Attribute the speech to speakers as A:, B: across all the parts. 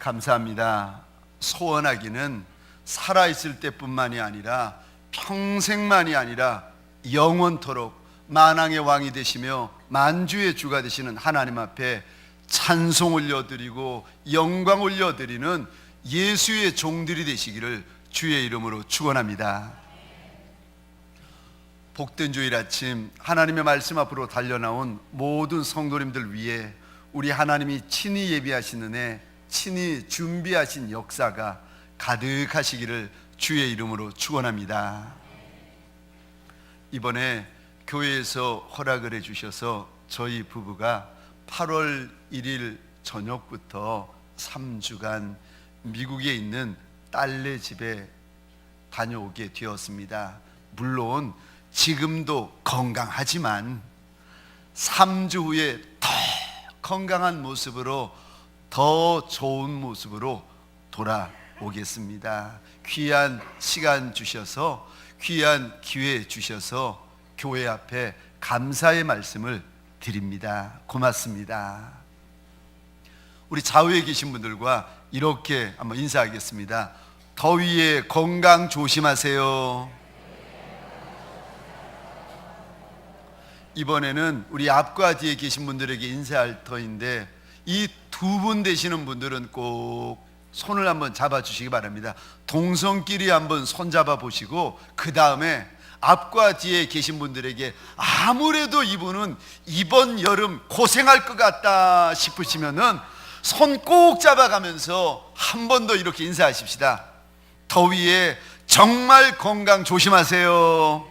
A: 감사합니다. 소원하기는 살아있을 때뿐만이 아니라 평생만이 아니라 영원토록 만왕의 왕이 되시며 만주의 주가 되시는 하나님 앞에 찬송 올려드리고 영광 올려드리는 예수의 종들이 되시기를 주의 이름으로 축원합니다. 복된 주일 아침 하나님의 말씀 앞으로 달려나온 모든 성도님들 위해 우리 하나님이 친히 예비하신 은혜, 친히 준비하신 역사가 가득하시기를 주의 이름으로 축원합니다. 이번에 교회에서 허락을 해주셔서 저희 부부가 8월 1일 저녁부터 3주간 미국에 있는 딸네 집에 다녀오게 되었습니다. 물론 지금도 건강하지만 3주 후에 더 건강한 모습으로, 더 좋은 모습으로 돌아오겠습니다. 귀한 시간 주셔서, 귀한 기회 주셔서 교회 앞에 감사의 말씀을 드립니다. 고맙습니다. 우리 좌우에 계신 분들과 이렇게 한번 인사하겠습니다. 더위에 건강 조심하세요. 이번에는 우리 앞과 뒤에 계신 분들에게 인사할 터인데, 이 두 분 되시는 분들은 꼭 손을 한번 잡아주시기 바랍니다. 동성끼리 한번 손잡아 보시고, 그 다음에 앞과 뒤에 계신 분들에게 아무래도 이분은 이번 여름 고생할 것 같다 싶으시면은 손 꼭 잡아가면서 한 번 더 이렇게 인사하십시다. 더위에 정말 건강 조심하세요.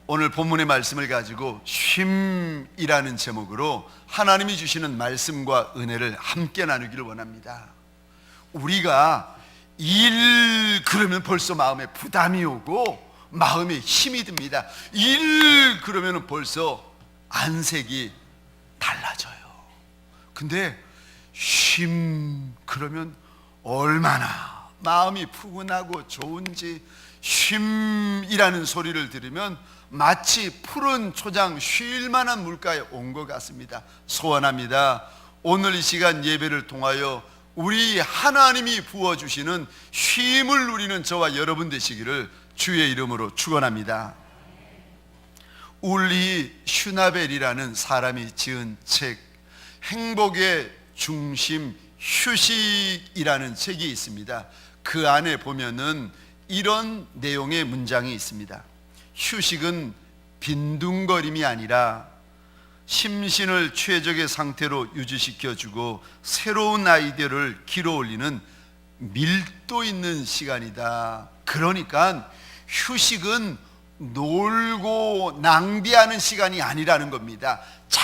A: 오늘 본문의 말씀을 가지고 쉼이라는 제목으로 하나님이 주시는 말씀과 은혜를 함께 나누기를 원합니다. 우리가 일 그러면 벌써 마음에 부담이 오고 마음에 힘이 듭니다. 일 그러면 벌써 안색이 달라져요. 근데 쉼 그러면 얼마나 마음이 푸근하고 좋은지, 쉼이라는 소리를 들으면 마치 푸른 초장 쉴 만한 물가에 온 것 같습니다. 소원합니다. 오늘 이 시간 예배를 통하여 우리 하나님이 부어주시는 쉼을 누리는 저와 여러분 되시기를 주의 이름으로 축원합니다. 울리 슈나벨이라는 사람이 지은 책, 행복의 중심 휴식이라는 책이 있습니다. 그 안에 보면은 이런 내용의 문장이 있습니다. 휴식은 빈둥거림이 아니라 심신을 최적의 상태로 유지시켜주고 새로운 아이디어를 길어올리는 밀도 있는 시간이다. 그러니까 휴식은 놀고 낭비하는 시간이 아니라는 겁니다. 자,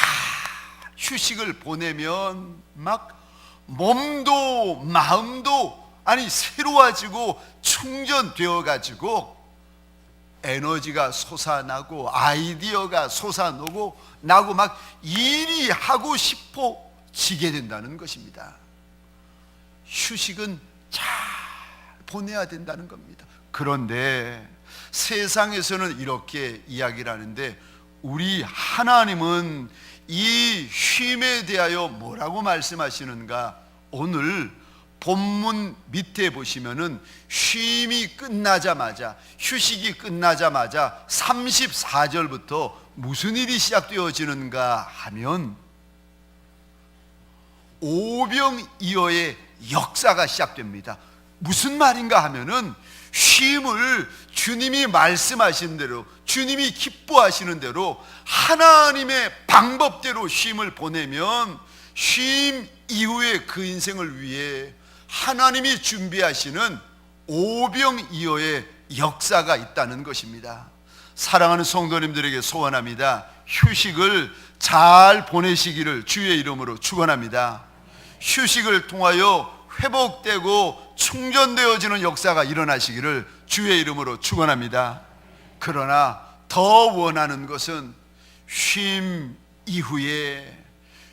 A: 휴식을 보내면 막 몸도 마음도 새로워지고 충전되어 가지고 에너지가 솟아나고 아이디어가 솟아나고 막 일이 하고 싶어지게 된다는 것입니다. 휴식은 잘 보내야 된다는 겁니다. 그런데 세상에서는 이렇게 이야기를 하는데, 우리 하나님은 이 쉼에 대하여 뭐라고 말씀하시는가? 오늘 본문 밑에 보시면은 쉼이 끝나자마자, 휴식이 끝나자마자 34절부터 무슨 일이 시작되어지는가 하면 오병이어의 역사가 시작됩니다. 무슨 말인가 하면은 쉼을 주님이 말씀하신 대로, 주님이 기뻐하시는 대로 하나님의 방법대로 쉼을 보내면 쉼 이후에 그 인생을 위해 하나님이 준비하시는 오병이어의 역사가 있다는 것입니다. 사랑하는 성도님들에게 소원합니다. 휴식을 잘 보내시기를 주의 이름으로 축원합니다. 휴식을 통하여 회복되고 충전되어지는 역사가 일어나시기를 주의 이름으로 축원합니다. 그러나 더 원하는 것은 쉼 이후에,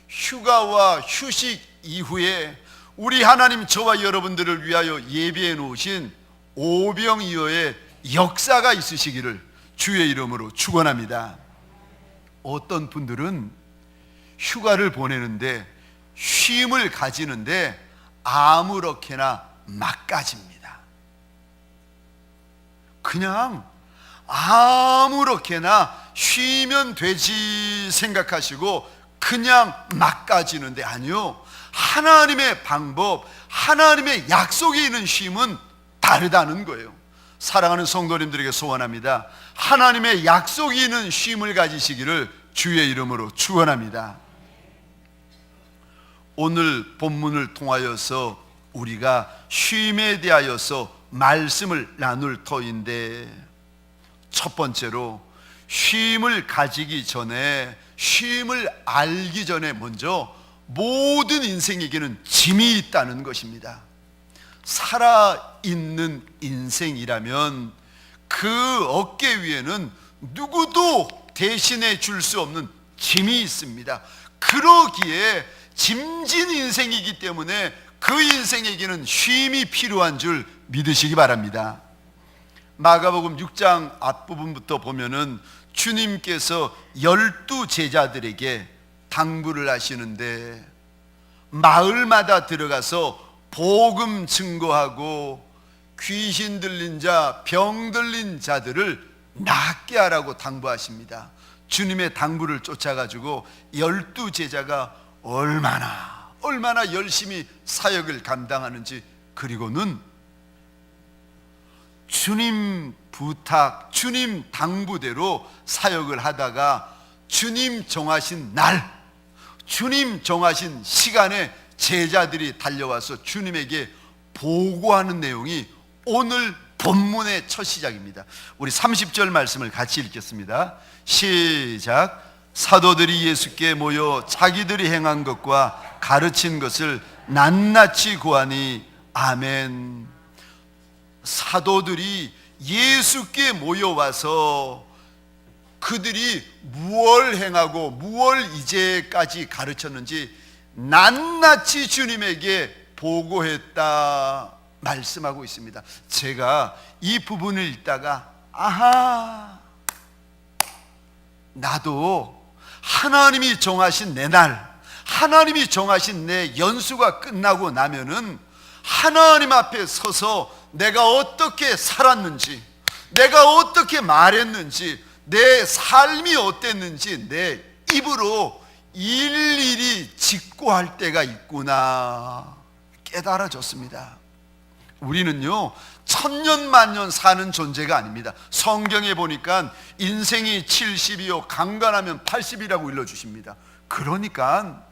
A: 휴가와 휴식 이후에 우리 하나님 저와 여러분들을 위하여 예비해 놓으신 오병이어의 역사가 있으시기를 주의 이름으로 축원합니다. 어떤 분들은 휴가를 보내는데 쉼을 가지는데 아무렇게나 막 가집니다. 그냥 아무렇게나 쉬면 되지 생각하시고 그냥 막 가지는데, 아니요, 하나님의 방법, 하나님의 약속이 있는 쉼은 다르다는 거예요. 사랑하는 성도님들에게 소원합니다. 하나님의 약속이 있는 쉼을 가지시기를 주의 이름으로 축원합니다. 오늘 본문을 통하여서 우리가 쉼에 대하여서 말씀을 나눌 터인데, 첫 번째로 쉼을 가지기 전에, 쉼을 알기 전에 먼저 모든 인생에게는 짐이 있다는 것입니다. 살아있는 인생이라면 그 어깨 위에는 누구도 대신해 줄 수 없는 짐이 있습니다. 그러기에 짐진 인생이기 때문에 그 인생에게는 쉼이 필요한 줄 믿으시기 바랍니다. 마가복음 6장 앞부분부터 보면은 주님께서 12 제자들에게 당부를 하시는데, 마을마다 들어가서 복음 증거하고 귀신 들린 자, 병 들린 자들을 낫게 하라고 당부하십니다. 주님의 당부를 쫓아가지고 12 제자가 얼마나 열심히 사역을 감당하는지, 그리고는 주님 부탁, 주님 당부대로 사역을 하다가 주님 정하신 날, 주님 정하신 시간에 제자들이 달려와서 주님에게 보고하는 내용이 오늘 본문의 첫 시작입니다. 우리 30절 말씀을 같이 읽겠습니다. 시작. 사도들이 예수께 모여 자기들이 행한 것과 가르친 것을 낱낱이 고하니 아멘. 사도들이 예수께 모여와서 그들이 무엇을 행하고 무엇을 이제까지 가르쳤는지 낱낱이 주님에게 보고했다 말씀하고 있습니다. 제가 이 부분을 읽다가 아하, 나도 하나님이 정하신 내 날, 하나님이 정하신 내 연수가 끝나고 나면은 하나님 앞에 서서 내가 어떻게 살았는지, 내가 어떻게 말했는지, 내 삶이 어땠는지 내 입으로 일일이 직고할 때가 있구나 깨달아졌습니다. 우리는요, 천년만년 사는 존재가 아닙니다. 성경에 보니까 인생이 70이요 강간하면 80이라고 일러주십니다. 그러니까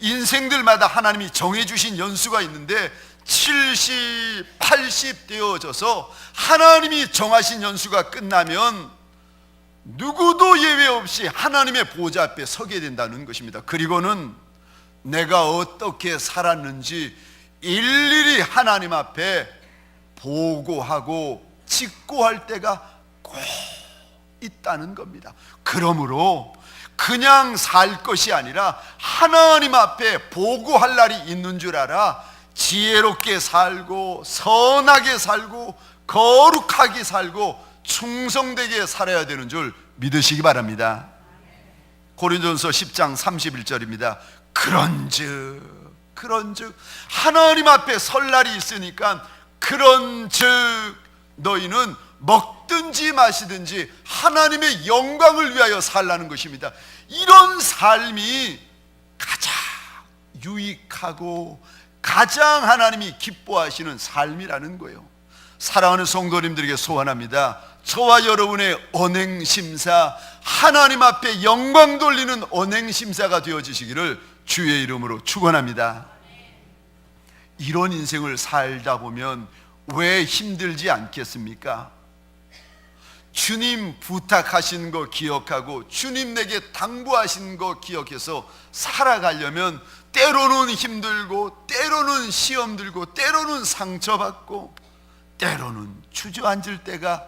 A: 인생들마다 하나님이 정해주신 연수가 있는데 70, 80 되어져서 하나님이 정하신 연수가 끝나면 누구도 예외 없이 하나님의 보좌 앞에 서게 된다는 것입니다. 그리고는 내가 어떻게 살았는지 일일이 하나님 앞에 보고하고 직고할 때가 꼭 있다는 겁니다. 그러므로 그냥 살 것이 아니라 하나님 앞에 보고할 날이 있는 줄 알아 지혜롭게 살고 선하게 살고 거룩하게 살고 충성되게 살아야 되는 줄 믿으시기 바랍니다. 고린도전서 10장 31절입니다. 그런즉 하나님 앞에 설 날이 있으니까 그런즉 너희는 먹든지 마시든지 하나님의 영광을 위하여 살라는 것입니다. 이런 삶이 가장 유익하고 가장 하나님이 기뻐하시는 삶이라는 거예요. 사랑하는 성도님들에게 소원합니다. 저와 여러분의 언행심사, 하나님 앞에 영광 돌리는 언행심사가 되어지시기를 주의 이름으로 축원합니다. 이런 인생을 살다 보면 왜 힘들지 않겠습니까? 주님 부탁하신 거 기억하고 주님 내게 당부하신 거 기억해서 살아가려면 때로는 힘들고 때로는 시험 들고 때로는 상처받고 때로는 주저앉을 때가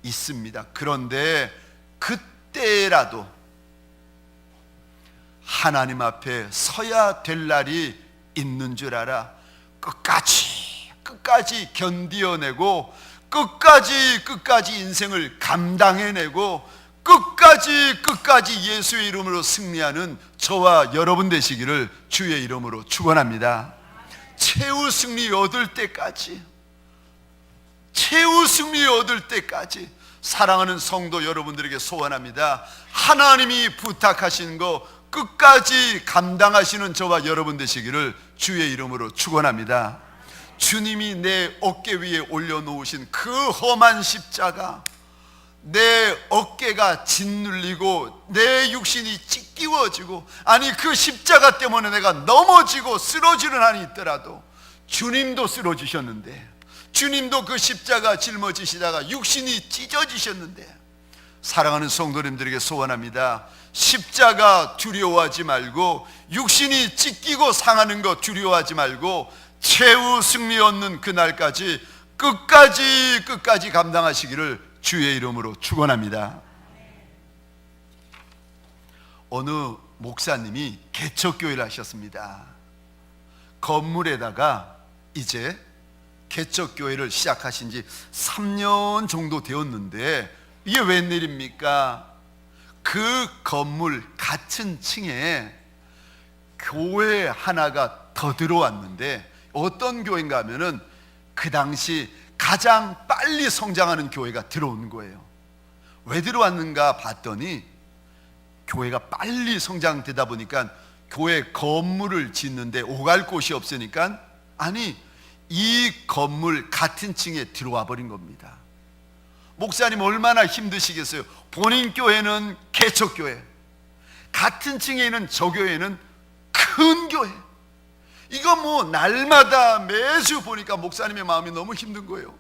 A: 있습니다. 그런데 그때라도 하나님 앞에 서야 될 날이 있는 줄 알아 끝까지 견디어내고 끝까지 인생을 감당해내고 끝까지 끝까지 예수의 이름으로 승리하는 저와 여러분 되시기를 주의 이름으로 축원합니다. 최후 승리 얻을 때까지, 최후 승리 얻을 때까지 사랑하는 성도 여러분들에게 소원합니다. 하나님이 부탁하신 거 끝까지 감당하시는 저와 여러분 되시기를 주의 이름으로 축원합니다. 주님이 내 어깨 위에 올려놓으신 그 험한 십자가, 내 어깨가 짓눌리고 내 육신이 찢기워지고, 아니 그 십자가 때문에 내가 넘어지고 쓰러지는 한이 있더라도 주님도 쓰러지셨는데, 주님도 그 십자가 짊어지시다가 육신이 찢어지셨는데, 사랑하는 성도님들에게 소원합니다. 십자가 두려워하지 말고, 육신이 찢기고 상하는 것 두려워하지 말고, 최후 승리 얻는 그날까지 끝까지 감당하시기를 주의 이름으로 축원합니다. 어느 목사님이 개척교회를 하셨습니다. 건물에다가 이제 개척교회를 시작하신 지 3년 정도 되었는데, 이게 웬일입니까? 그 건물 같은 층에 교회 하나가 더 들어왔는데, 어떤 교회인가 하면은 그 당시 가장 빨리 성장하는 교회가 들어온 거예요. 왜 들어왔는가 봤더니, 교회가 빨리 성장되다 보니까 교회 건물을 짓는데 오갈 곳이 없으니까, 아니 이 건물 같은 층에 들어와 버린 겁니다. 목사님 얼마나 힘드시겠어요? 본인 교회는 개척교회, 같은 층에 있는 저 교회는 큰 교회. 이거 뭐 날마다 매주 보니까 목사님의 마음이 너무 힘든 거예요.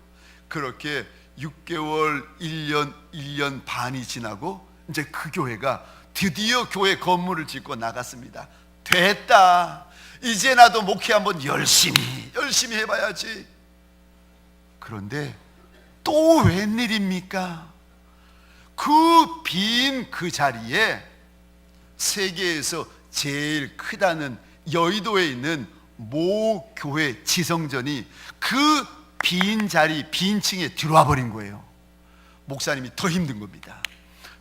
A: 그렇게 6개월, 1년 반이 지나고 이제 그 교회가 드디어 교회 건물을 짓고 나갔습니다. 됐다, 이제 나도 목회 한번 열심히 해봐야지. 그런데 또 웬일입니까? 그 빈 그 자리에 세계에서 제일 크다는 여의도에 있는 모 교회 지성전이 그 빈 자리, 빈 층에 들어와 버린 거예요. 목사님이 더 힘든 겁니다.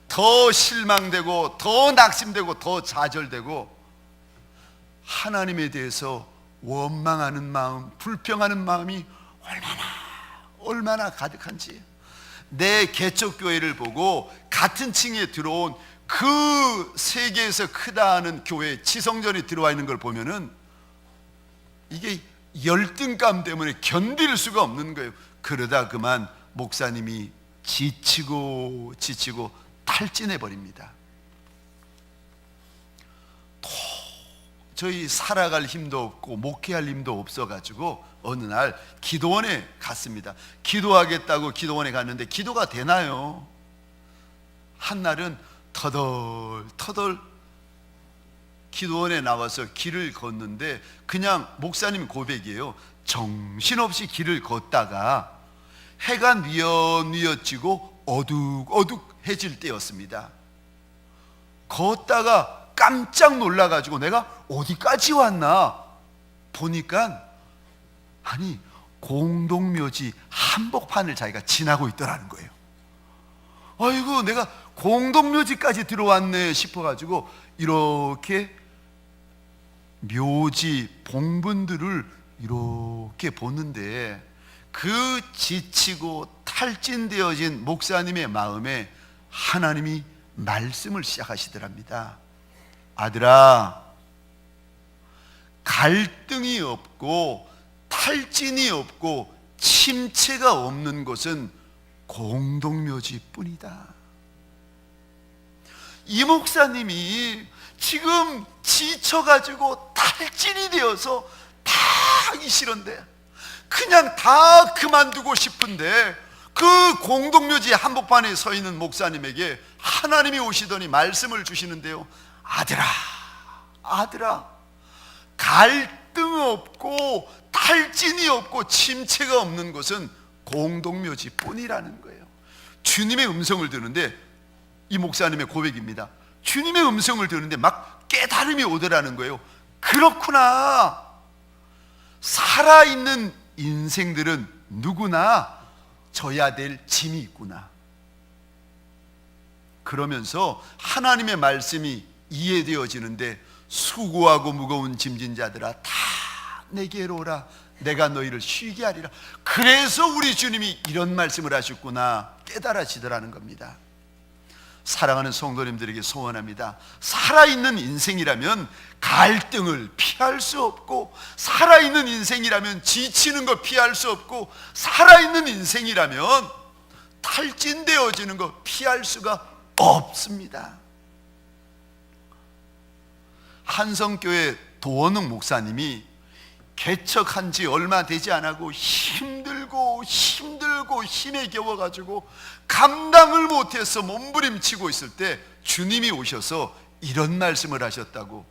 A: 더 실망되고, 더 낙심되고, 더 좌절되고, 하나님에 대해서 원망하는 마음, 불평하는 마음이 얼마나 가득한지. 내 개척교회를 보고 같은 층에 들어온 그 세계에서 크다 하는 교회 지성전이 들어와 있는 걸 보면은 이게 열등감 때문에 견딜 수가 없는 거예요. 그러다 그만 목사님이 지치고 탈진해 버립니다. 저희 살아갈 힘도 없고 목회할 힘도 없어가지고 어느 날 기도원에 갔습니다. 기도하겠다고 기도원에 갔는데 기도가 되나요? 한날은 터덜 기도원에 나와서 길을 걷는데, 그냥 목사님 고백이에요. 정신없이 길을 걷다가 해가 뉘엿뉘엿지고 어둑어둑해질 때였습니다. 걷다가 깜짝 놀라가지고 내가 어디까지 왔나 보니까, 아니 공동묘지 한복판을 자기가 지나고 있더라는 거예요. 아이고, 내가 공동묘지까지 들어왔네 싶어가지고 이렇게 묘지 봉분들을 이렇게 보는데, 그 지치고 탈진되어진 목사님의 마음에 하나님이 말씀을 시작하시더랍니다. 아들아, 갈등이 없고 탈진이 없고 침체가 없는 것은 공동묘지뿐이다. 이 목사님이 지금 지쳐가지고 탈진이 되어서 다 하기 싫은데, 그냥 다 그만두고 싶은데, 그 공동묘지 한복판에 서 있는 목사님에게 하나님이 오시더니 말씀을 주시는데요. 아들아, 갈등 없고 탈진이 없고 침체가 없는 것은 공동묘지뿐이라는 거예요. 주님의 음성을 듣는데, 이 목사님의 고백입니다. 주님의 음성을 듣는데 막 깨달음이 오더라는 거예요. 그렇구나, 살아있는 인생들은 누구나 져야 될 짐이 있구나. 그러면서 하나님의 말씀이 이해되어지는데, 수고하고 무거운 짐진 자들아 다 내게로 오라, 내가 너희를 쉬게 하리라. 그래서 우리 주님이 이런 말씀을 하셨구나 깨달아지더라는 겁니다. 사랑하는 성도님들에게 소원합니다. 살아있는 인생이라면 갈등을 피할 수 없고, 살아있는 인생이라면 지치는 거 피할 수 없고, 살아있는 인생이라면 탈진되어지는 거 피할 수가 없습니다. 한성교회 도원웅 목사님이 개척한 지 얼마 되지 않고 힘들고 힘에 겨워가지고 감당을 못해서 몸부림치고 있을 때 주님이 오셔서 이런 말씀을 하셨다고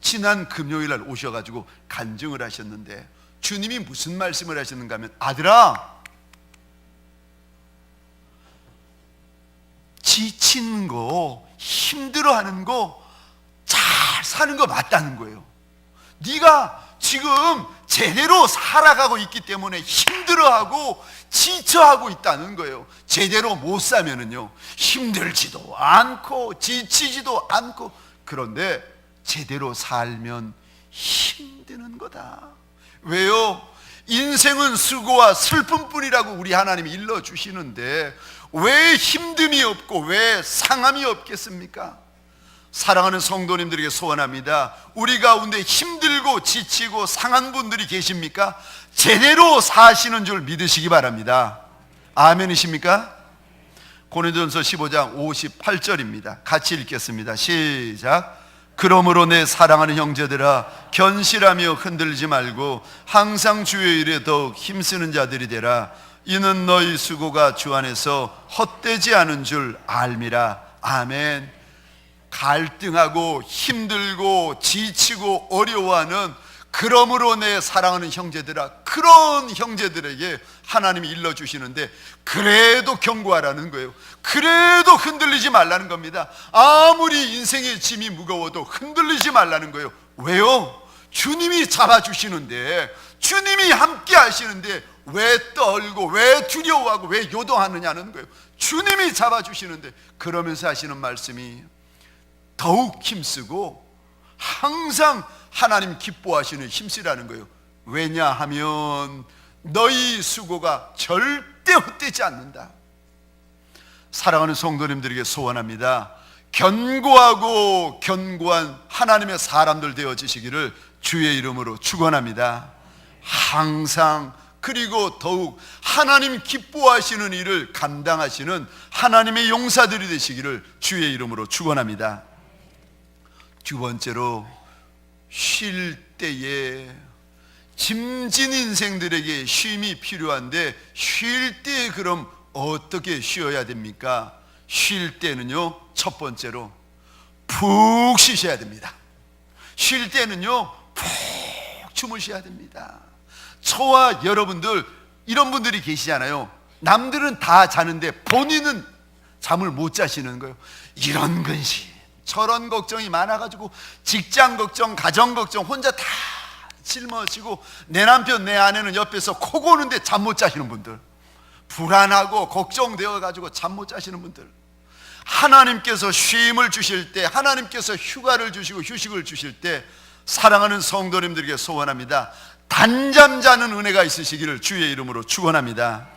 A: 지난 금요일날 오셔가지고 간증을 하셨는데, 주님이 무슨 말씀을 하셨는가 하면, 아들아, 지치는 거, 힘들어하는 거, 잘 사는 거 맞다는 거예요. 네가 지금 제대로 살아가고 있기 때문에 힘들어하고 지쳐하고 있다는 거예요. 제대로 못 사면은요, 힘들지도 않고 지치지도 않고, 그런데 제대로 살면 힘드는 거다. 왜요? 인생은 수고와 슬픔뿐이라고 우리 하나님이 일러주시는데 왜 힘듦이 없고 왜 상함이 없겠습니까? 사랑하는 성도님들에게 소원합니다. 우리 가운데 힘들고 지치고 상한 분들이 계십니까? 제대로 사시는 줄 믿으시기 바랍니다. 아멘이십니까? 고린도전서 15장 58절입니다. 같이 읽겠습니다. 시작. 그러므로 내 사랑하는 형제들아, 견실하며 흔들지 말고 항상 주의 일에 더욱 힘쓰는 자들이 되라. 이는 너희 수고가 주 안에서 헛되지 않은 줄 알미라. 아멘. 갈등하고 힘들고 지치고 어려워하는, 그러므로 내 사랑하는 형제들아, 그런 형제들에게 하나님이 일러주시는데, 그래도 경고하라는 거예요. 그래도 흔들리지 말라는 겁니다. 아무리 인생의 짐이 무거워도 흔들리지 말라는 거예요. 왜요? 주님이 잡아주시는데, 주님이 함께 하시는데 왜 떨고 왜 두려워하고 왜 요동하느냐는 거예요. 주님이 잡아주시는데, 그러면서 하시는 말씀이 더욱 힘쓰고 항상 하나님 기뻐하시는 힘쓰라는 거예요. 왜냐하면 너희 수고가 절대 헛되지 않는다. 사랑하는 성도님들에게 소원합니다. 견고하고 견고한 하나님의 사람들 되어지시기를 주의 이름으로 축원합니다. 항상, 그리고 더욱 하나님 기뻐하시는 일을 감당하시는 하나님의 용사들이 되시기를 주의 이름으로 축원합니다. 두 번째로, 쉴 때에 짐진 인생들에게 쉼이 필요한데, 쉴 때 그럼 어떻게 쉬어야 됩니까? 쉴 때는요, 첫 번째로 푹 쉬셔야 됩니다. 쉴 때는요, 푹 주무셔야 됩니다. 저와 여러분들, 이런 분들이 계시잖아요. 남들은 다 자는데 본인은 잠을 못 자시는 거예요. 이런 근심 저런 걱정이 많아가지고 직장 걱정, 가정 걱정 혼자 다 짊어지고, 내 남편 내 아내는 옆에서 코 고는데 잠 못 자시는 분들, 불안하고 걱정되어가지고 잠 못 자시는 분들, 하나님께서 쉼을 주실 때, 하나님께서 휴가를 주시고 휴식을 주실 때, 사랑하는 성도님들에게 소원합니다. 단잠 자는 은혜가 있으시기를 주의 이름으로 축원합니다.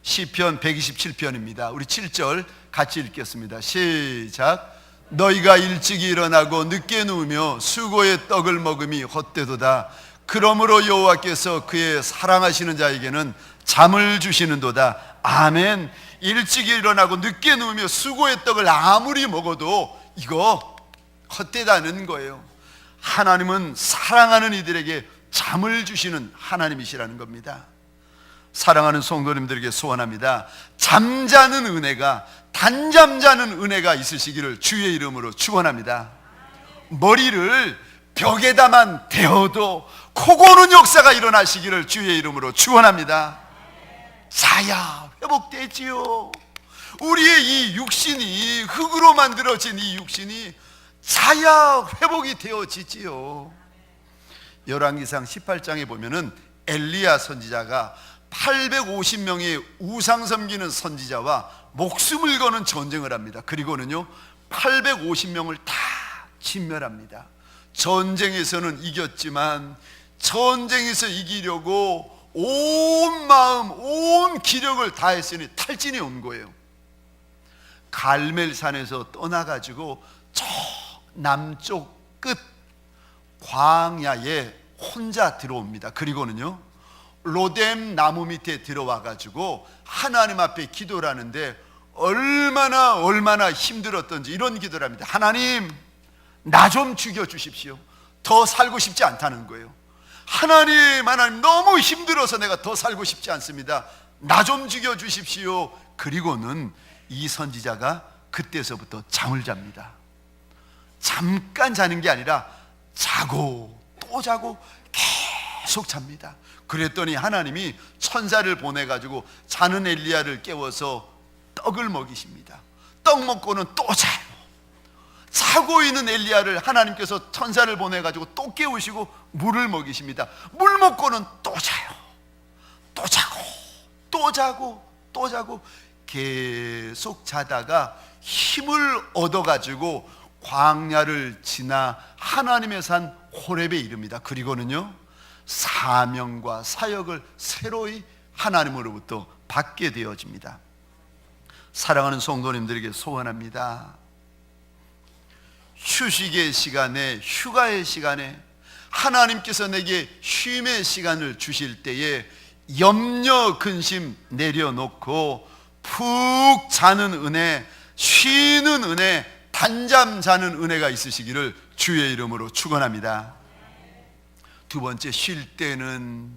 A: 시편 127편입니다. 우리 7절 같이 읽겠습니다. 시작. 너희가 일찍 일어나고 늦게 누우며 수고의 떡을 먹음이 헛되도다. 그러므로 여호와께서 그의 사랑하시는 자에게는 잠을 주시는도다. 아멘. 일찍 일어나고 늦게 누우며 수고의 떡을 아무리 먹어도 이거 헛되다는 거예요. 하나님은 사랑하는 이들에게 잠을 주시는 하나님이시라는 겁니다. 사랑하는 성도님들에게 소원합니다. 잠자는 은혜가, 단잠 자는 은혜가 있으시기를 주의 이름으로 축원합니다. 머리를 벽에다만 대어도 코 고는 역사가 일어나시기를 주의 이름으로 축원합니다. 자야 회복되지요. 우리의 이 육신이, 흙으로 만들어진 이 육신이 자야 회복이 되어지지요. 열왕기상 18장에 보면은 엘리야 선지자가 850명의 우상 섬기는 선지자와 목숨을 거는 전쟁을 합니다. 그리고는요 850명을 다 진멸합니다. 전쟁에서는 이겼지만 전쟁에서 이기려고 온 마음 온 기력을 다했으니 탈진이 온 거예요. 갈멜산에서 떠나가지고 저 남쪽 끝 광야에 혼자 들어옵니다. 그리고는요 로뎀 나무 밑에 들어와가지고 하나님 앞에 기도를 하는데 얼마나 힘들었던지 이런 기도를 합니다. 하나님, 나 좀 죽여주십시오. 더 살고 싶지 않다는 거예요. 하나님 너무 힘들어서 내가 더 살고 싶지 않습니다. 나 좀 죽여주십시오. 그리고는 이 선지자가 그때서부터 잠을 잡니다. 잠깐 자는 게 아니라 자고 또 자고 계속 잡니다. 그랬더니 하나님이 천사를 보내가지고 자는 엘리야를 깨워서 떡을 먹이십니다. 떡 먹고는 또 자요. 자고 있는 엘리야를 하나님께서 천사를 보내가지고 또 깨우시고 물을 먹이십니다. 물 먹고는 또 자요. 또 자고 또 자고 또 자고 계속 자다가 힘을 얻어가지고 광야를 지나 하나님의 산 호렙에 이릅니다. 그리고는요 사명과 사역을 새로이 하나님으로부터 받게 되어집니다. 사랑하는 성도님들에게 소원합니다. 휴식의 시간에, 휴가의 시간에 하나님께서 내게 쉼의 시간을 주실 때에 염려 근심 내려놓고 푹 자는 은혜, 쉬는 은혜, 단잠 자는 은혜가 있으시기를 주의 이름으로 축원합니다. 두 번째, 쉴 때는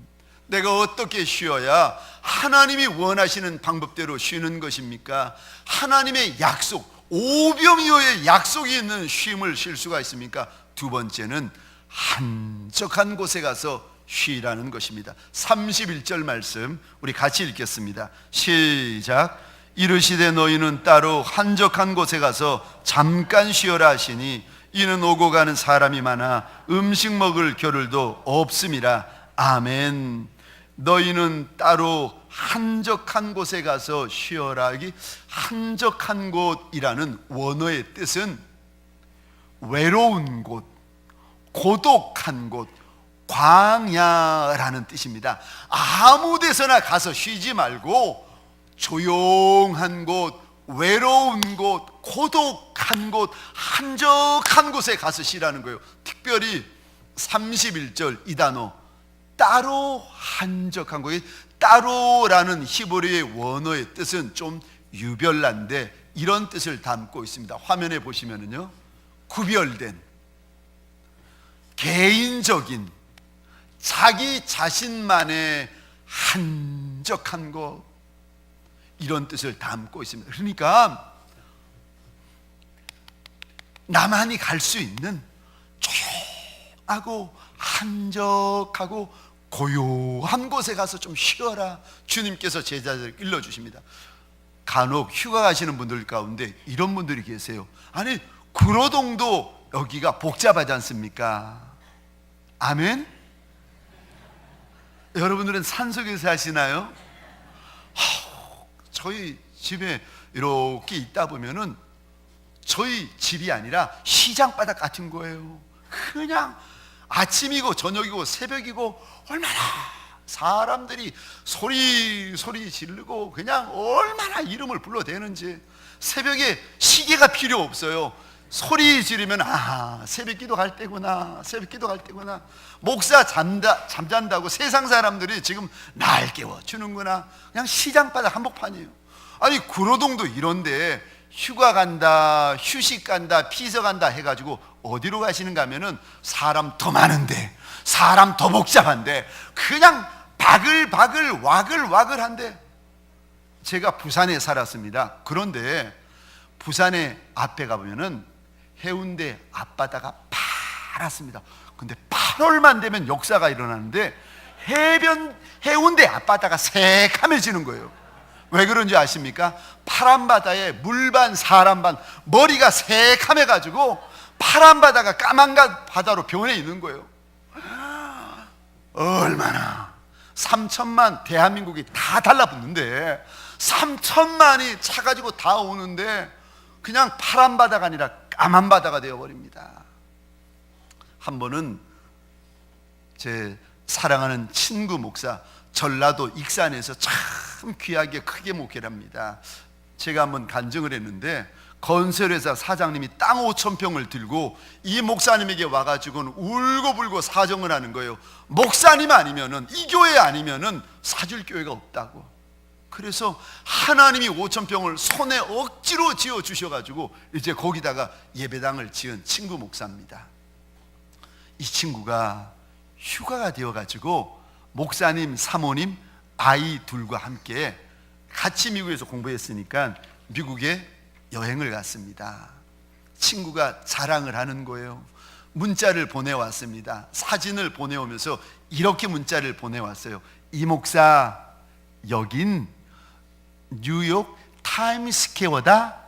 A: 내가 어떻게 쉬어야 하나님이 원하시는 방법대로 쉬는 것입니까? 하나님의 약속, 오병이어의 약속이 있는 쉼을 쉴 수가 있습니까? 두 번째는 한적한 곳에 가서 쉬라는 것입니다. 31절 말씀 우리 같이 읽겠습니다. 시작. 이르시되 너희는 따로 한적한 곳에 가서 잠깐 쉬어라 하시니 이는 오고 가는 사람이 많아 음식 먹을 겨를도 없음이라. 아멘. 너희는 따로 한적한 곳에 가서 쉬어라. 여기 한적한 곳이라는 원어의 뜻은 외로운 곳, 고독한 곳, 광야라는 뜻입니다. 아무 데서나 가서 쉬지 말고 조용한 곳, 외로운 곳, 고독한 곳, 한적한 곳에 가서 쉬라는 거예요. 특별히 31절 이 단어 따로 한적한 곳, 따로라는 히브리어의 원어의 뜻은 좀 유별난데 이런 뜻을 담고 있습니다. 화면에 보시면은요 구별된, 개인적인, 자기 자신만의 한적한 곳, 이런 뜻을 담고 있습니다. 그러니까 나만이 갈 수 있는 조용하고 한적하고 고요한 곳에 가서 좀 쉬어라. 주님께서 제자들을 일러주십니다. 간혹 휴가 가시는 분들 가운데 이런 분들이 계세요. 아니 구로동도 여기가 복잡하지 않습니까? 아멘? 여러분들은 산속에 사시나요? 저희 집에 이렇게 있다 보면은 저희 집이 아니라 시장 바닥 같은 거예요. 그냥 아침이고 저녁이고 새벽이고 얼마나 사람들이 소리 지르고 그냥 얼마나 이름을 불러대는지. 새벽에 시계가 필요 없어요. 소리 지르면 새벽 기도 갈 때구나, 새벽 기도 갈 때구나. 목사 잠잔다고 세상 사람들이 지금 날 깨워주는구나. 그냥 시장바닥 한복판이에요. 아니 구로동도 이런데 휴가 간다, 휴식 간다, 피서 간다 해가지고 어디로 가시는가 하면은 사람 더 많은데, 사람 더 복잡한데, 그냥 바글바글 와글와글한데. 제가 부산에 살았습니다. 그런데 부산에 앞에 가보면은 해운대 앞바다가 파랗습니다. 근데 8월만 되면 역사가 일어나는데 해운대 앞바다가 새카매지는 거예요. 왜 그런지 아십니까? 파란 바다에 물반 사람반 머리가 새카매가지고 파란 바다가 까만 바다로 변해 있는 거예요. 얼마나 3천만 대한민국이 다 달라붙는데 3천만이 차 가지고 다 오는데 그냥 파란 바다가 아니라 까만 바다가 되어버립니다. 한 번은 제 사랑하는 친구 목사, 전라도 익산에서 참 귀하게 크게 목회를 합니다. 제가 한번 간증을 했는데 건설회사 사장님이 땅 5천 평을 들고 이 목사님에게 와가지고는 울고불고 사정을 하는 거예요. 목사님 아니면은, 이 교회 아니면은 사줄 교회가 없다고. 그래서 하나님이 5천 평을 손에 억지로 지어 주셔가지고 이제 거기다가 예배당을 지은 친구 목사입니다. 이 친구가 휴가가 되어가지고 목사님, 사모님, 아이 둘과 함께 같이 미국에서 공부했으니까 미국에 여행을 갔습니다. 친구가 자랑을 하는 거예요. 문자를 보내왔습니다. 사진을 보내오면서 이렇게 문자를 보내왔어요. 이 목사, 여긴 뉴욕 타임스퀘어다.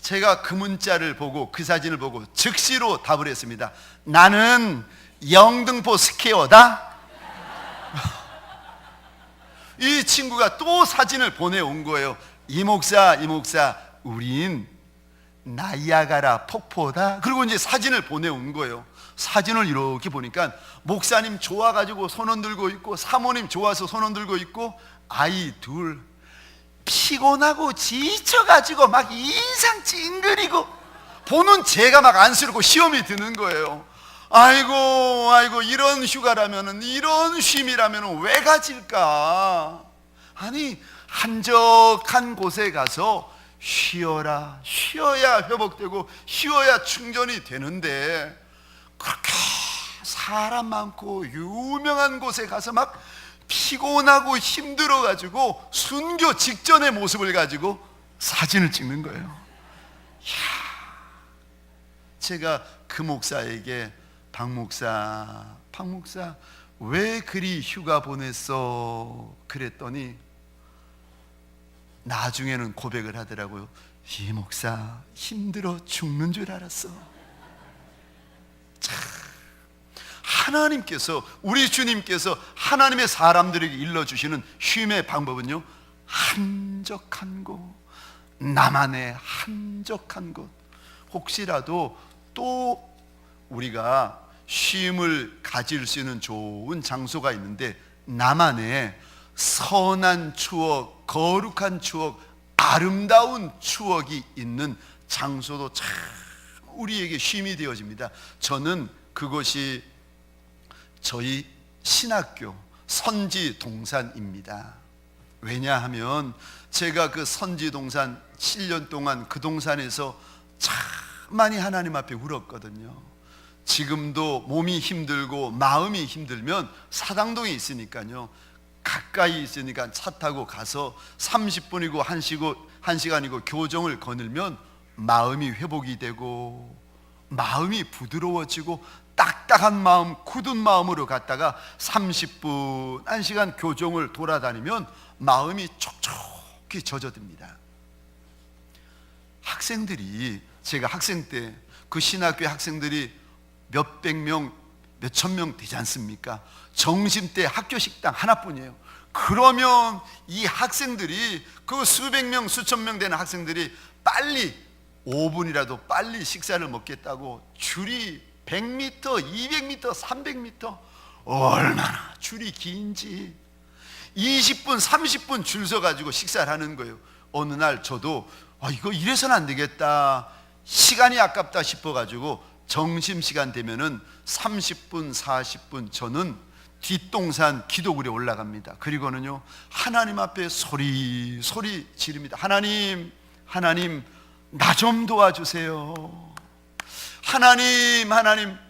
A: 제가 그 문자를 보고 그 사진을 보고 즉시로 답을 했습니다. 나는 영등포 스퀘어다. 이 친구가 또 사진을 보내온 거예요. 이 목사, 우린 나이아가라 폭포다. 그리고 이제 사진을 보내온 거예요. 사진을 이렇게 보니까 목사님 좋아가지고 손 흔들고 있고, 사모님 좋아서 손 흔들고 있고, 아이 둘 피곤하고 지쳐가지고 막 인상 찡그리고, 보는 제가 막 안쓰럽고 시험이 드는 거예요. 아이고 이런 휴가라면은, 이런 쉼이라면은 왜 가질까? 아니, 한적한 곳에 가서 쉬어라. 쉬어야 회복되고 쉬어야 충전이 되는데, 그렇게 사람 많고 유명한 곳에 가서 막 피곤하고 힘들어 가지고 순교 직전의 모습을 가지고 사진을 찍는 거예요. 이야, 제가 그 목사에게 박 목사 왜 그리 휴가 보냈어? 그랬더니 나중에는 고백을 하더라고요. 이 목사 힘들어 죽는 줄 알았어. 참, 하나님께서, 우리 주님께서 하나님의 사람들에게 일러주시는 쉼의 방법은요, 한적한 곳, 나만의 한적한 곳. 혹시라도 또 우리가 쉼을 가질 수 있는 좋은 장소가 있는데, 나만의 선한 추억, 거룩한 추억, 아름다운 추억이 있는 장소도 참 우리에게 쉼이 되어집니다. 저는 그것이 저희 신학교 선지동산입니다. 왜냐하면 제가 그 선지동산 7년 동안 그 동산에서 참 많이 하나님 앞에 울었거든요. 지금도 몸이 힘들고 마음이 힘들면 사당동에 있으니까요, 가까이 있으니까 차 타고 가서 30분이고 1시간이고 교정을 거닐면 마음이 회복이 되고 마음이 부드러워지고 딱딱한 마음, 굳은 마음으로 갔다가 30분, 1시간 교정을 돌아다니면 마음이 촉촉히 젖어듭니다. 학생들이, 제가 학생 때 그 신학교의 학생들이 몇백 명, 몇천 명 되지 않습니까? 점심때 학교 식당 하나뿐이에요. 그러면 이 학생들이, 그 수백 명, 수천 명 되는 학생들이 빨리 5분이라도 빨리 식사를 먹겠다고 줄이 100m, 200m, 300m, 얼마나 줄이 긴지 20분, 30분 줄 서가지고 식사를 하는 거예요. 어느 날 저도 이거 이래서는 안 되겠다, 시간이 아깝다 싶어가지고 점심시간 되면은 30분, 40분 저는 뒷동산 기도굴에 올라갑니다. 그리고는요, 하나님 앞에 소리 지릅니다. 하나님 나 좀 도와주세요. 하나님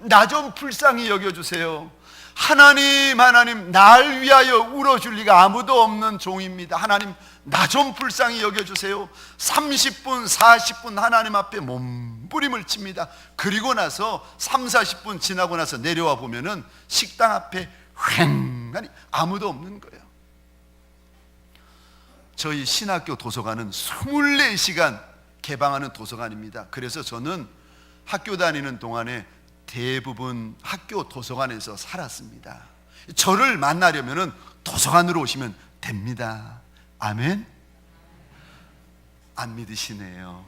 A: 나 좀 불쌍히 여겨주세요. 하나님 날 위하여 울어줄 리가 아무도 없는 종입니다. 하나님 나 좀 불쌍히 여겨주세요. 30분 40분 하나님 앞에 몸부림을 칩니다. 그리고 나서 3, 40분 지나고 나서 내려와 보면은 식당 앞에 휑하니 아무도 없는 거예요. 저희 신학교 도서관은 24시간 개방하는 도서관입니다. 그래서 저는 학교 다니는 동안에 대부분 학교 도서관에서 살았습니다. 저를 만나려면 도서관으로 오시면 됩니다. 아멘. 안 믿으시네요.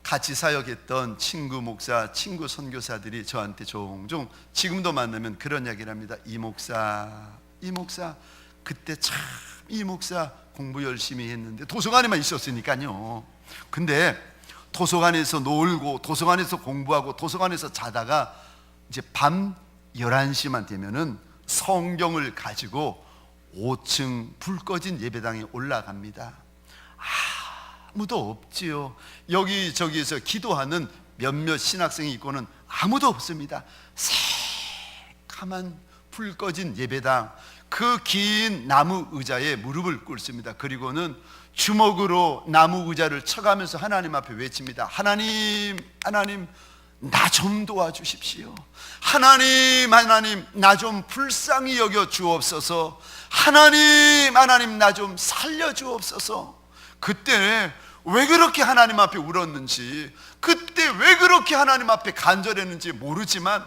A: 같이 사역했던 친구 목사, 친구 선교사들이 저한테 종종 지금도 만나면 그런 이야기를 합니다. 이 목사 그때 참 이 목사 공부 열심히 했는데 도서관에만 있었으니까요. 근데 도서관에서 놀고 도서관에서 공부하고 도서관에서 자다가 이제 밤 11시만 되면은 성경을 가지고 5층 불 꺼진 예배당에 올라갑니다. 아무도 없지요. 여기저기에서 기도하는 몇몇 신학생이 있고는 아무도 없습니다. 새카만 불 꺼진 예배당, 그 긴 나무 의자에 무릎을 꿇습니다. 그리고는 주먹으로 나무 의자를 쳐가면서 하나님 앞에 외칩니다. 하나님, 하나님, 나 좀 도와주십시오. 하나님, 하나님, 나 좀 불쌍히 여겨 주옵소서. 하나님, 하나님, 나 좀 살려 주옵소서. 그때 왜 그렇게 하나님 앞에 울었는지, 그때 왜 그렇게 하나님 앞에 간절했는지 모르지만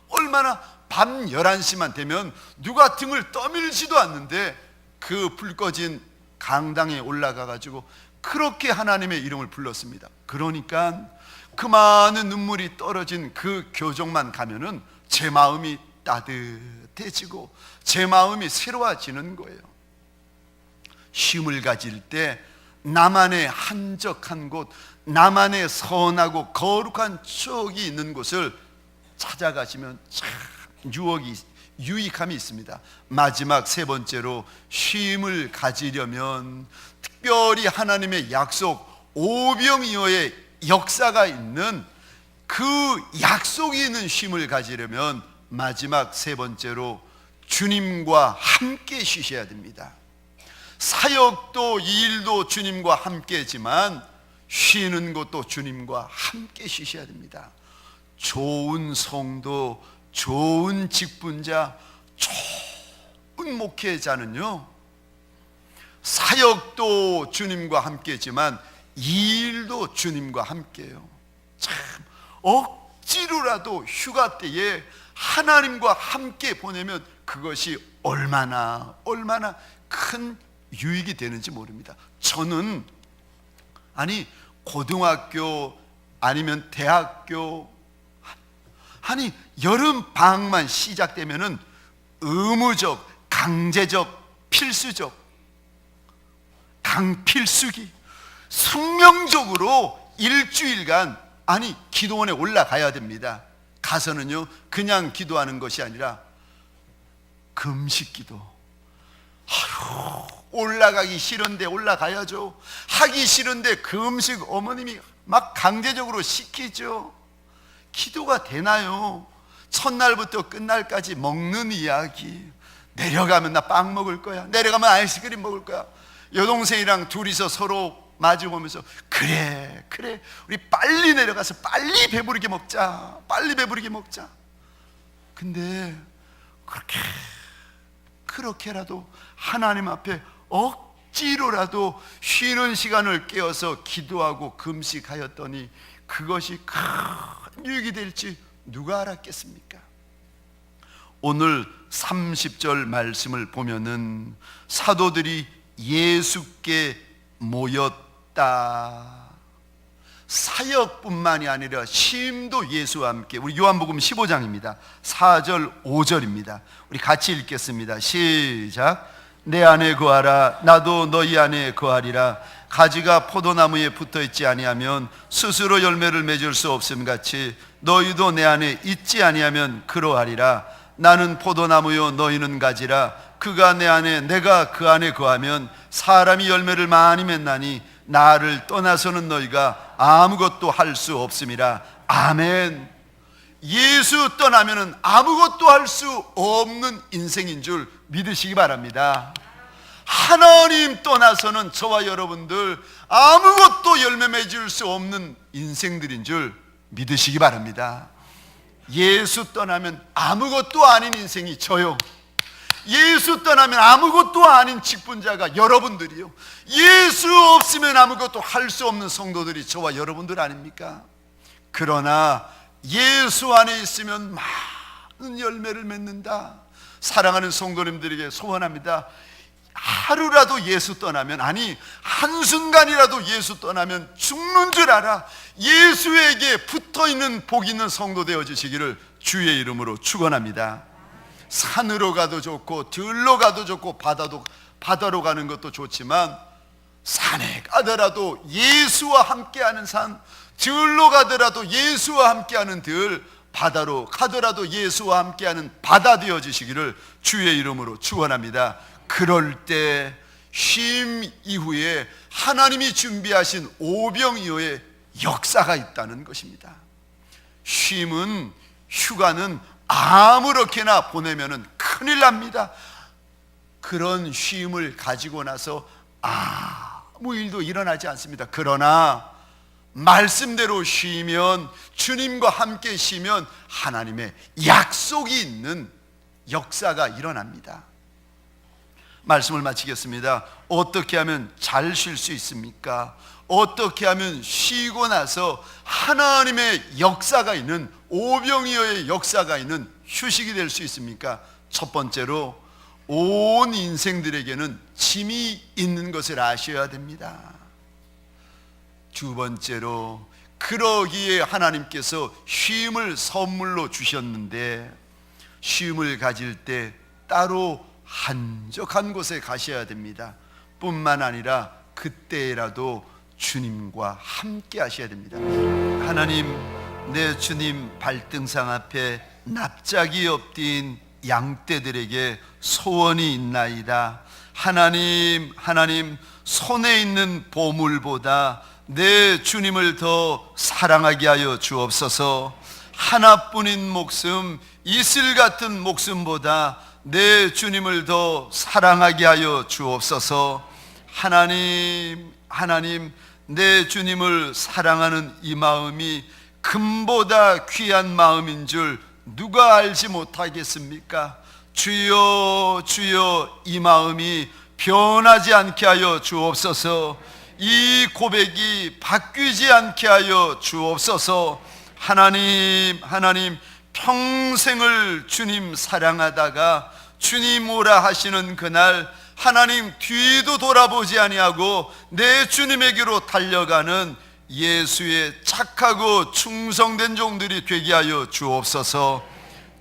A: 얼마나 밤 11시만 되면 누가 등을 떠밀지도 않는데 그 불 꺼진 강당에 올라가 가지고 그렇게 하나님의 이름을 불렀습니다. 그러니까 그 많은 눈물이 떨어진 그 교정만 가면은 제 마음이 따뜻해지고 제 마음이 새로워지는 거예요. 쉼을 가질 때 나만의 한적한 곳, 나만의 선하고 거룩한 추억이 있는 곳을 찾아가시면 참 유익함이 있습니다. 마지막 세 번째로, 쉼을 가지려면 특별히 하나님의 약속 오병이어의 역사가 있는 그 약속이 있는 쉼을 가지려면 마지막 세 번째로 주님과 함께 쉬셔야 됩니다. 사역도 일도 주님과 함께지만 쉬는 것도 주님과 함께 쉬셔야 됩니다. 좋은 성도, 좋은 직분자, 좋은 목회자는요, 사역도 주님과 함께지만 일도 주님과 함께해요. 참 억지로라도 휴가 때에 하나님과 함께 보내면 그것이 얼마나 큰 유익이 되는지 모릅니다. 저는 고등학교 아니면 대학교 여름 방학만 시작되면은 의무적, 강제적, 필수적, 강필수기 숙명적으로 일주일간 기도원에 올라가야 됩니다. 가서는요 그냥 기도하는 것이 아니라 금식 기도. 올라가기 싫은데 올라가야죠. 하기 싫은데 금식 어머님이 막 강제적으로 시키죠. 기도가 되나요? 첫날부터 끝날까지 먹는 이야기. 내려가면 나 빵 먹을 거야, 내려가면 아이스크림 먹을 거야. 여동생이랑 둘이서 서로 마주보면서 그래 우리 빨리 내려가서 빨리 배부르게 먹자, 빨리 배부르게 먹자. 근데 그렇게라도 하나님 앞에 억지로라도 쉬는 시간을 깨어서 기도하고 금식하였더니 그것이 큰 유익이 될지 누가 알았겠습니까? 오늘 30절 말씀을 보면은 사도들이 예수께 모였다. 사역뿐만이 아니라 쉼도 예수와 함께. 우리 요한복음 15장입니다 4절 5절입니다 우리 같이 읽겠습니다. 시작. 내 안에 거하라, 나도 너희 안에 거하리라. 가지가 포도나무에 붙어있지 아니하면 스스로 열매를 맺을 수 없음 같이 너희도 내 안에 있지 아니하면 그러하리라. 나는 포도나무요 너희는 가지라. 그가 내 안에 내가 그 안에 거하면 사람이 열매를 많이 맺나니 나를 떠나서는 너희가 아무것도 할 수 없음이라. 아멘. 예수 떠나면 아무것도 할 수 없는 인생인 줄 믿으시기 바랍니다. 하나님 떠나서는 저와 여러분들 아무것도 열매 맺을 수 없는 인생들인 줄 믿으시기 바랍니다. 예수 떠나면 아무것도 아닌 인생이 저요, 예수 떠나면 아무것도 아닌 직분자가 여러분들이요, 예수 없으면 아무것도 할 수 없는 성도들이 저와 여러분들 아닙니까? 그러나 예수 안에 있으면 열매를 맺는다. 사랑하는 성도님들에게 소원합니다. 하루라도 예수 떠나면, 아니 한순간이라도 예수 떠나면 죽는 줄 알아. 예수에게 붙어있는 복 있는 성도 되어주시기를 주의 이름으로 축원합니다. 산으로 가도 좋고 들로 가도 좋고 바다로 가는 것도 좋지만, 산에 가더라도 예수와 함께하는 산, 들로 가더라도 예수와 함께하는 들, 바다로 가더라도 예수와 함께하는 바다 되어주시기를 주의 이름으로 축원합니다. 그럴 때 쉼 이후에 하나님이 준비하신 오병이어의 역사가 있다는 것입니다. 쉼은, 휴가는 아무렇게나 보내면 큰일 납니다. 그런 쉼을 가지고 나서 아무 일도 일어나지 않습니다. 그러나 말씀대로 쉬면, 주님과 함께 쉬면 하나님의 약속이 있는 역사가 일어납니다. 말씀을 마치겠습니다. 어떻게 하면 잘 쉴 수 있습니까? 어떻게 하면 쉬고 나서 하나님의 역사가 있는, 오병이어의 역사가 있는 휴식이 될 수 있습니까? 첫 번째로, 온 인생들에게는 짐이 있는 것을 아셔야 됩니다. 두 번째로, 그러기에 하나님께서 쉼을 선물로 주셨는데, 쉼을 가질 때 따로 한적한 곳에 가셔야 됩니다. 뿐만 아니라 그때라도 주님과 함께 하셔야 됩니다. 하나님, 내 주님 발등상 앞에 납작이 엎드린 양떼들에게 소원이 있나이다. 하나님, 손에 있는 보물보다 내 주님을 더 사랑하게 하여 주옵소서. 하나뿐인 목숨, 이슬 같은 목숨보다 내 주님을 더 사랑하게 하여 주옵소서. 하나님, 내 주님을 사랑하는 이 마음이 금보다 귀한 마음인 줄 누가 알지 못하겠습니까? 주여, 주여, 이 마음이 변하지 않게 하여 주옵소서. 이 고백이 바뀌지 않게 하여 주옵소서. 하나님, 평생을 주님 사랑하다가 주님 오라 하시는 그날, 하나님 뒤도 돌아보지 아니하고 내 주님에게로 달려가는 예수의 착하고 충성된 종들이 되게 하여 주옵소서.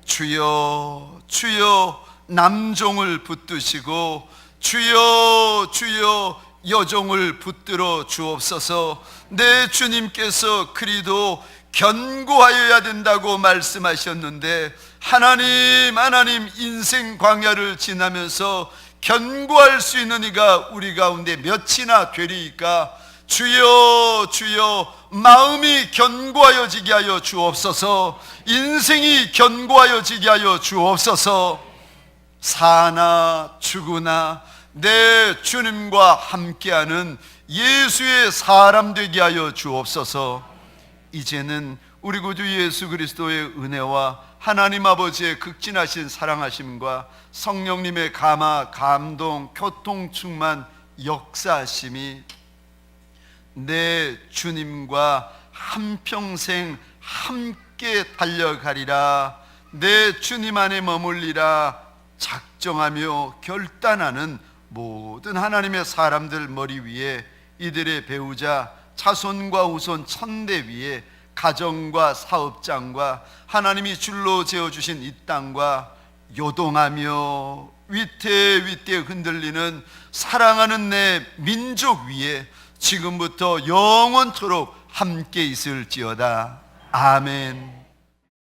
A: 주여, 주여, 남종을 붙드시고 주여, 주여, 여종을 붙들어 주옵소서. 내 주님께서 그리도 견고하여야 된다고 말씀하셨는데, 하나님, 인생 광야를 지나면서 견고할 수 있는 이가 우리 가운데 몇이나 되리이까? 주여, 주여, 마음이 견고하여지게 하여 주옵소서. 인생이 견고하여지게 하여 주옵소서. 사나 죽으나 내 주님과 함께하는 예수의 사람 되게 하여 주옵소서. 이제는 우리 구주 예수 그리스도의 은혜와 하나님 아버지의 극진하신 사랑하심과 성령님의 감화, 감동, 교통 충만, 역사하심이 내 주님과 한평생 함께 달려가리라, 내 주님 안에 머물리라 작정하며 결단하는 모든 하나님의 사람들 머리 위에, 이들의 배우자 자손과 후손 천대 위에, 가정과 사업장과 하나님이 줄로 재어주신 이 땅과 요동하며 위태위태 흔들리는 사랑하는 내 민족 위에 지금부터 영원토록 함께 있을지어다. 아멘.